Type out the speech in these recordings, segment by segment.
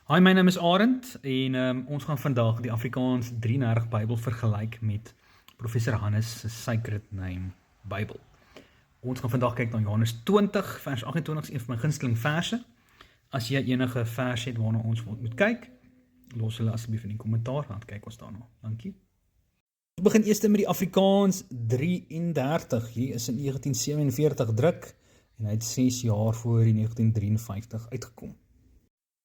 Hi, my naam is Arend en ons gaan vandag die Afrikaans 33 Bybel vergelyk met Professor Hannes se Sacred Name Bybel. Ons gaan vandag kyk na Johannes 20 vers 28, een van my gunsteling verse. As jy enige vers het waarna ons moet kyk, los hulle asseblief in die kommentaar, dan kyk ons daarna. Dankie. Ons begin eers met die Afrikaans 33. Hier is in 1947 druk en hy het 6 jaar voor die 1953 uitgekom.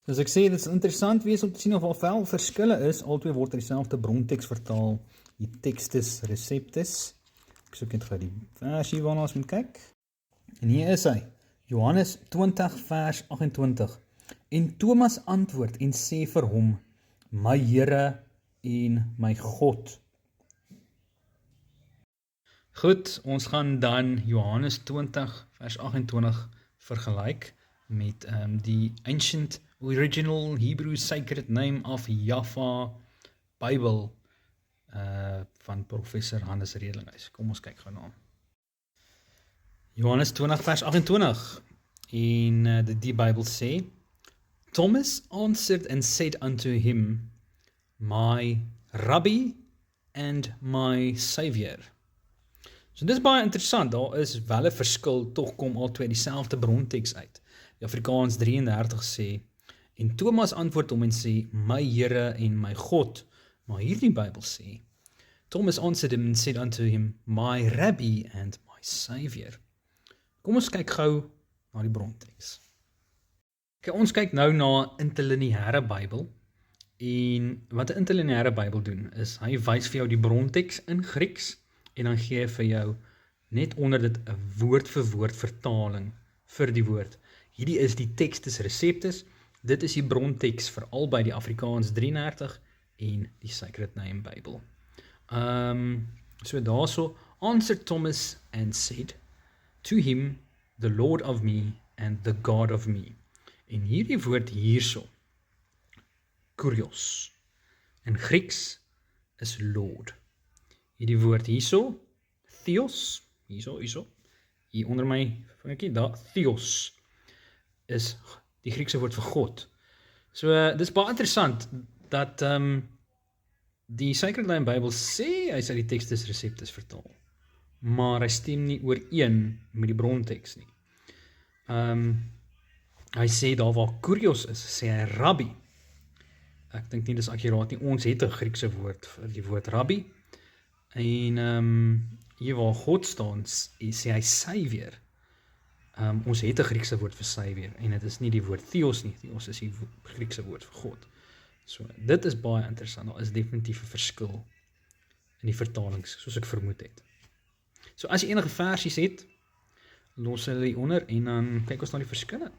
Soos ek sê, dit is interessant wees om te sien of al wel verskille is. Albei word in dieselfde bronteks vertaal, die Textus Receptus. Ek soek net gou die versie waarna ons moet kyk. En hier is hy, Johannes 20 vers 28. En Thomas antwoord en sê vir hom, my Here en my God. Goed, ons gaan dan Johannes 20 vers 28 vergelyk met die Ancient Original Hebrew Sacred Name of Jaffa Bible van Professor Hannes Redelinghuys. Kom ons kyk gou na hom. Johannes 20 vers 28 en die Bible sê, Thomas answered and said unto him, my Rabbi and my Savior. So dis baie interessant, daar is wel 'n verskil, tog kom al twee dieselfde bronteks uit. Die Afrikaans 33 sê, en Thomas antwoord hom en sê, my Here en my God. Maar hierdie Bybel sê, Thomas answered him and said unto him, my Rabbi and my Savior. Kom ons kyk gou na die bronteks. Okay, ons kyk nou na interlineêre Bybel. En wat 'n interlineêre Bybel doen, is hy wys vir jou die bronteks in Grieks, en dan gee hy vir jou net onder dit 'n woord vir woord vertaling vir die woord. Hierdie is die Textus Receptus. Dit is die bronteks vir albei die Afrikaans 33 en die Sacred Name Bybel. So daarso, answered Thomas and said to him, the Lord of me and the God of me. En hierdie woord hierso, kurios, in Grieks is Lord. Hierdie woord hierso, theos, hierso, hier onder my vingertjie, daar, theos, is die Griekse woord vir God. So, dit is baie interessant, dat die Sacred Name Bybel sê, hy sê die Textus Receptus vertaal, maar hy stem nie ooreen met die bronteks nie. Hy sê daar waar kurios is, sê hy Rabbi. Ek dink nie dis akkuraat nie, ons het 'n Griekse woord vir die woord Rabbi, en hier waar God staan, sê hy Savior. Ons het 'n Griekse woord vir Savior, en dit is nie die woord Theos nie, Theos is die Griekse woord vir God. So, dit is baie interessant, daar is definitief 'n verskil in die vertalings, soos ek vermoed het. So, as jy enige versies het, los hulle onder, en dan kyk ons na die verskille.